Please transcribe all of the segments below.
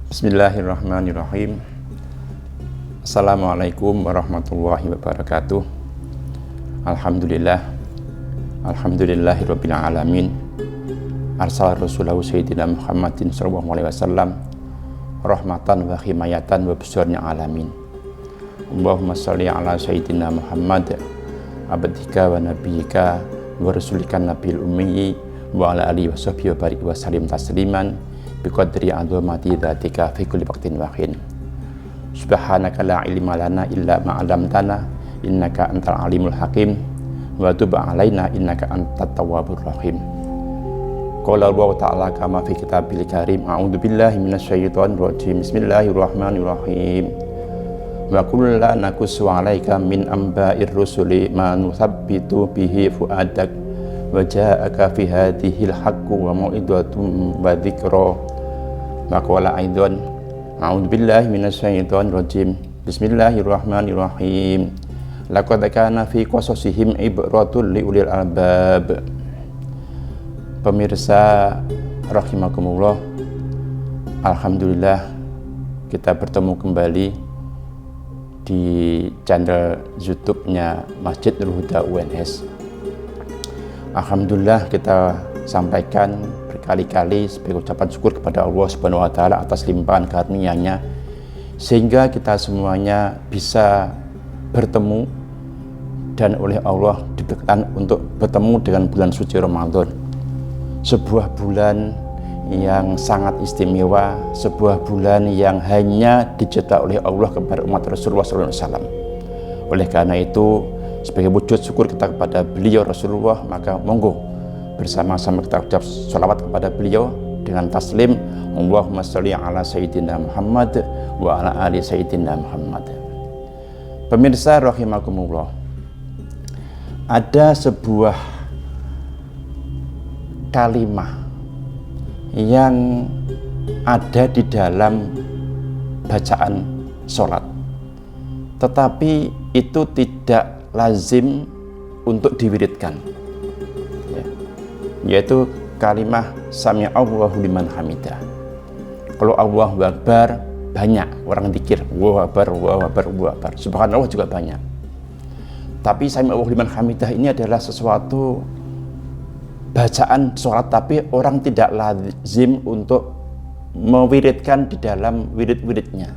Bismillahirrahmanirrahim. Assalamualaikum warahmatullahi wabarakatuh. Alhamdulillahirabbil alamin. Arsala rasulahu sayyidina Muhammadin sallallahu alaihi wasallam rahmatan wa himayatan wa busyarna alamin. Allahumma shalli ala sayyidina Muhammad abdika wa nabiyyika wa rasulika nabiyil ummi wa ala alihi washabbihi wa barik wa sallim tasliman biqadri azamati dzatika fi kulli waqtin wa hin. Subhanaka la ilma lana illa ma 'allamtana innaka antal alimul hakim wa tub 'alaina innaka antat tawwabur rahim. Qala Allah ta'ala kama fi kitabil karim. A'udzu billahi minasyaitonir rajim. Bismillahirrahmanirrahim. Wa qul la naqussu 'alaika min amba'ir rusuli ma nuthabbitu bihi fu'adak wa ja'aka fi hadhil haqqu wa mau'izatun wa dzikra. Wa qala aidan a'udzu billahi minasyaitonir rajim. Bismillahirrahmanirrahim. Laqad kana fi qasasihim ibratun liulil albab. Pemirsa rahimakumullah, alhamdulillah kita bertemu kembali di channel YouTube-nya Masjid Nurul Huda UNS. Alhamdulillah kita sampaikan berkali-kali sebagai ucapan syukur kepada Allah Subhanahu wa taala atas limpahan karunia-Nya sehingga kita semuanya bisa bertemu dan oleh Allah diberikan untuk bertemu dengan bulan suci Ramadan. Sebuah bulan yang sangat istimewa, sebuah bulan yang hanya dicipta oleh Allah kepada umat Rasulullah SAW. Oleh karena itu, sebagai wujud syukur kita kepada beliau Rasulullah, maka monggo bersama-sama kita ucap sholawat kepada beliau dengan taslim Allahumma sholli ala sayyidina Muhammad wa ala ali sayyidina Muhammad. Pemirsa rahimakumullah, ada sebuah kalimah yang ada di dalam bacaan sholat, tetapi itu tidak lazim untuk diwiridkan, yaitu kalimah sami Allahu liman hamidah. Kalau Allahu Akbar banyak orang zikir, Allahu Akbar, Allahu Akbar, Allahu Akbar. Subhanallah juga banyak. Tapi sami Allahu liman hamidah ini adalah sesuatu bacaan sholat, tapi orang tidak lazim untuk mewiridkan di dalam wirid-wiridnya.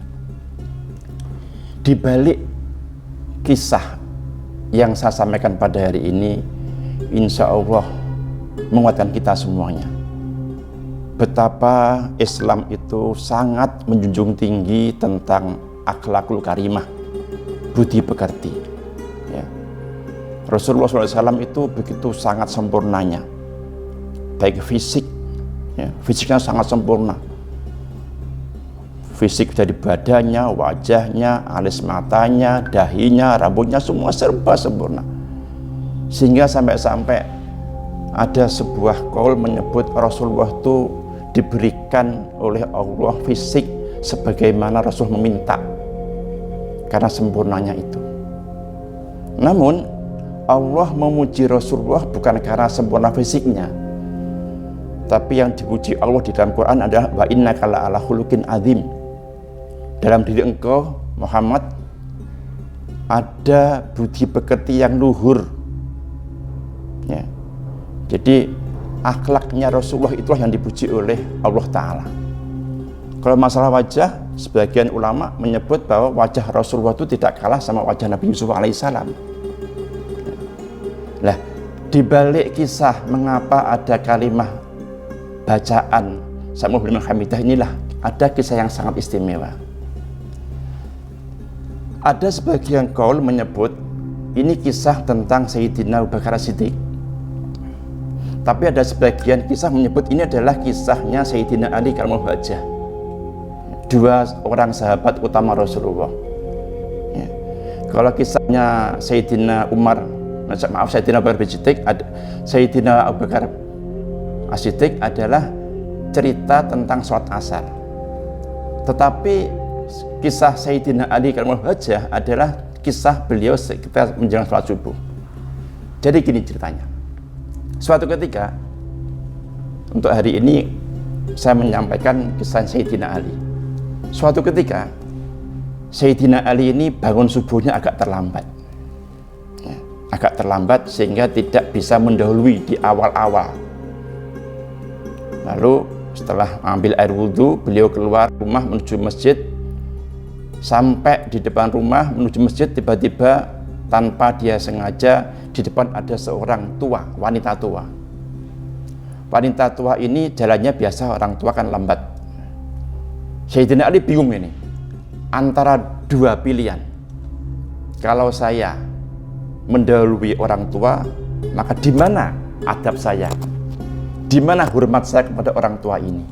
Di balik kisah yang saya sampaikan pada hari ini, insya Allah menguatkan kita semuanya betapa Islam itu sangat menjunjung tinggi tentang akhlakul karimah, budi pekerti, ya. Rasulullah SAW itu begitu sangat sempurnanya, baik fisik, ya, fisiknya sangat sempurna, fisik dari badannya, wajahnya, alis matanya, dahinya, rambutnya, semua serba sempurna. Sehingga sampai-sampai ada sebuah qaul menyebut Rasulullah itu diberikan oleh Allah fisik sebagaimana Rasul meminta, karena sempurnanya itu. Namun Allah memuji Rasulullah bukan karena sempurna fisiknya, tapi yang dipuji Allah di dalam Quran adalah wa innaka la'ala khuluqin azim. Dalam diri engkau Muhammad ada budi pekerti yang luhur, ya. Jadi akhlaknya Rasulullah itulah yang dipuji oleh Allah Ta'ala. Kalau masalah wajah, sebagian ulama menyebut bahwa wajah Rasulullah itu tidak kalah sama wajah Nabi Yusuf alaihissalam. Nah, dibalik kisah mengapa ada kalimah bacaan Sami Allahu liman hamidah inilah ada kisah yang sangat istimewa. Ada sebagian qaul menyebut ini kisah tentang Sayyidina Abu Bakar As-Siddiq, tapi ada sebagian kisah menyebut ini adalah kisahnya Sayyidina Ali karramallahu wajhah, dua orang sahabat utama Rasulullah, ya. Kalau kisahnya Sayyidina Sayyidina Abu Bakar As-Siddiq, Sayyidina Abu Bakar As-Siddiq adalah cerita tentang sholat asar, tetapi kisah Sayyidina Ali karramallahu wajhah adalah kisah beliau sekitar menjelang sholat subuh. Jadi gini ceritanya, suatu ketika untuk hari ini saya menyampaikan kisah Sayyidina Ali. Suatu ketika Sayyidina Ali ini bangun subuhnya agak terlambat, ya, agak terlambat sehingga tidak bisa mendahului di awal-awal. Lalu setelah ambil air wudhu, beliau keluar rumah menuju masjid. Sampai di depan rumah menuju masjid, tiba-tiba tanpa dia sengaja di depan ada seorang tua, wanita tua. Wanita tua ini jalannya biasa, orang tua kan lambat. Sayyidina Ali bingung ini antara dua pilihan. Kalau saya mendahului orang tua, maka di mana adab saya? Di mana hormat saya kepada orang tua ini?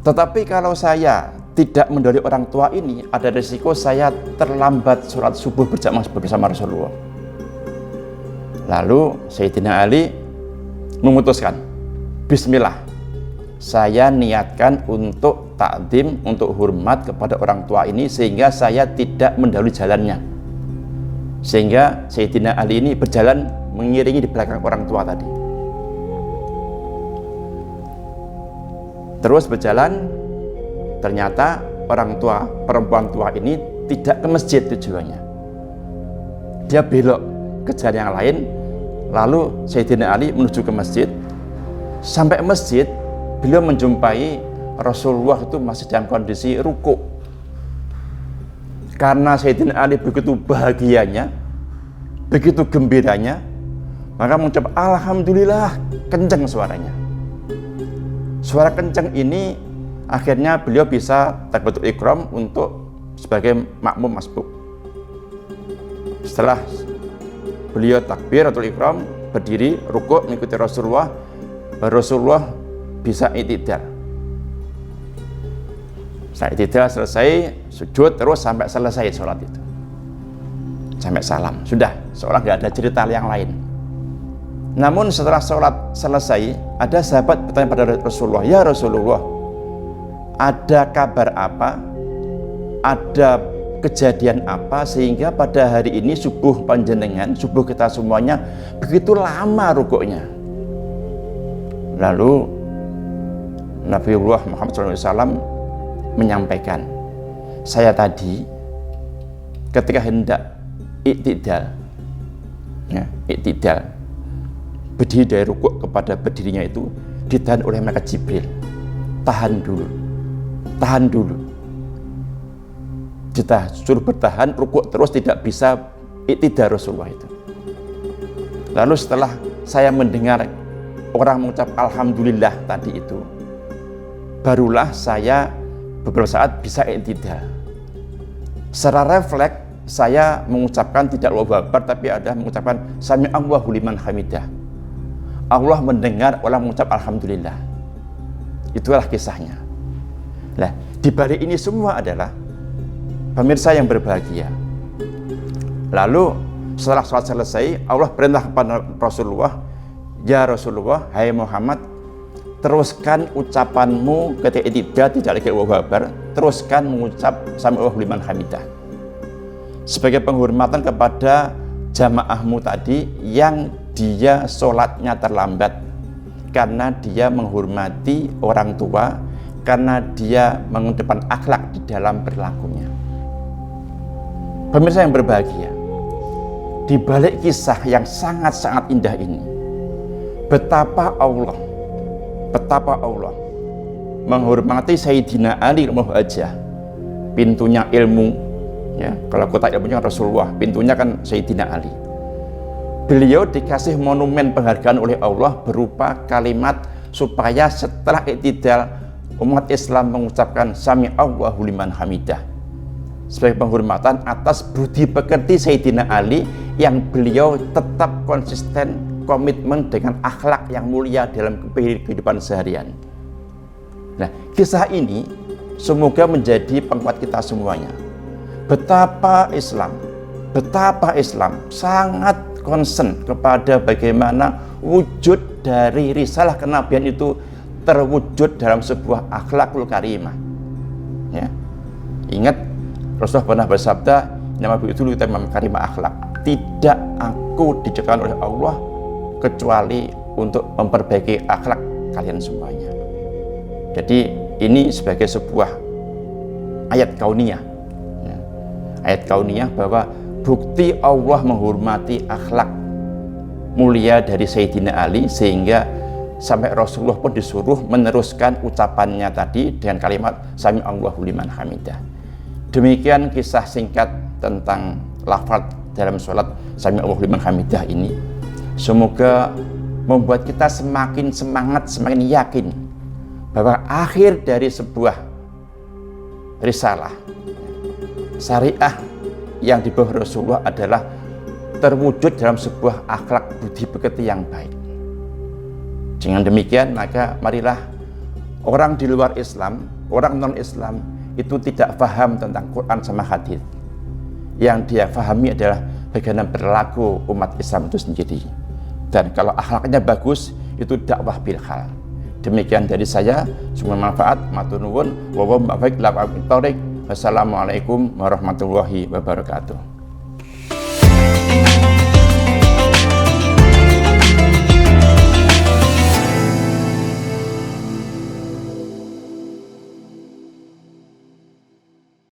Tetapi kalau saya tidak mendahului orang tua ini, ada risiko saya terlambat sholat subuh berjamaah bersama Rasulullah. Lalu Sayyidina Ali memutuskan, bismillah, saya niatkan untuk takdim, untuk hormat kepada orang tua ini, sehingga saya tidak mendahului jalannya. Sehingga Sayyidina Ali ini berjalan mengiringi di belakang orang tua tadi. Terus berjalan, ternyata orang tua, perempuan tua ini tidak ke masjid tujuannya. Dia belok ke jalan yang lain. Lalu Sayyidina Ali menuju ke masjid. Sampai masjid, beliau menjumpai Rasulullah itu masih dalam kondisi ruku. Karena Sayyidina Ali begitu bahagianya, begitu gembiranya, maka mengucap alhamdulillah, kencang suaranya. Suara kencang ini akhirnya beliau bisa takbiratul ihram untuk sebagai makmum masbuk. Setelah beliau takbiratul ihram, berdiri rukuk mengikuti Rasulullah, Rasulullah bisa i'tidal. Setelah i'tidal selesai, sujud terus sampai selesai sholat itu, sampai salam. Sudah, seolah nggak ada cerita yang lain. Namun setelah sholat selesai, ada sahabat bertanya pada Rasulullah, ya Rasulullah, ada kabar apa, ada kejadian apa sehingga pada hari ini subuh panjenengan, subuh kita semuanya begitu lama rukuknya? Lalu Nabiullah Muhammad SAW menyampaikan, saya tadi ketika hendak i'tidal, ya, i'tidal, berdiri dari rukuk kepada berdirinya itu ditahan oleh malaikat Jibril. Tahan dulu, tahan dulu. Kita suruh bertahan, rukuk terus, tidak bisa i'tidal Rasulullah itu. Lalu setelah saya mendengar orang mengucap alhamdulillah tadi itu, barulah saya beberapa saat bisa i'tidal. Secara refleks saya mengucapkan tidak Allahu Akbar, tapi ada mengucapkan sami Allahu liman hamidah. Allah mendengar orang mengucap alhamdulillah. Itulah kisahnya. Nah, di balik ini semua adalah pemirsa yang berbahagia. Lalu setelah sholat selesai, Allah perintah kepada Rasulullah, ya Rasulullah, hai Muhammad, teruskan ucapanmu ketika i'tidal, tidak lagi Allahu Akbar, teruskan mengucap sami Allahu liman hamidah, sebagai penghormatan kepada jamaahmu tadi yang dia sholatnya terlambat, karena dia menghormati orang tua, karena dia mengedepan akhlak di dalam perilakunya. Pemirsa yang berbahagia, di balik kisah yang sangat-sangat indah ini, betapa Allah menghormati Sayyidina Ali radhiyallahu anhu. Pintunya ilmu, ya, kalau kota ilmunya Rasulullah, pintunya kan Sayyidina Ali. Beliau dikasih monumen penghargaan oleh Allah berupa kalimat supaya setelah i'tidal umat Islam mengucapkan sami Allahu liman hamidah, sebagai penghormatan atas budi pekerti Sayyidina Ali yang beliau tetap konsisten, komitmen dengan akhlak yang mulia dalam kehidupan seharian. Nah, kisah ini semoga menjadi penguat kita semuanya. Betapa Islam sangat concern kepada bagaimana wujud dari risalah kenabian itu terwujud dalam sebuah akhlakul karimah. Ya. Ingat, Rasulullah pernah bersabda, nama itu utama karimah akhlak. Tidak aku diciptakan oleh Allah kecuali untuk memperbaiki akhlak kalian semuanya. Jadi ini sebagai sebuah ayat kauniyah. Ya. Ayat kauniyah bahwa bukti Allah menghormati akhlak mulia dari Sayyidina Ali, sehingga sampai Rasulullah pun disuruh meneruskan ucapannya tadi dengan kalimat Sami Allahu liman hamidah. Demikian kisah singkat tentang lafaz dalam sholat Sami Allahu liman hamidah ini. Semoga membuat kita semakin semangat, semakin yakin bahwa akhir dari sebuah risalah syariah yang dibawa Rasulullah adalah terwujud dalam sebuah akhlak budi pekerti yang baik. Dengan demikian, maka marilah orang di luar Islam, orang non-Islam itu tidak paham tentang Quran sama hadis. Yang dia pahami adalah bagaimana berlaku umat Islam itu sendiri. Dan kalau akhlaknya bagus, itu dakwah bil hal. Demikian dari saya, semoga manfaat. Matur nuwun, wassalamualaikum warahmatullahi wabarakatuh.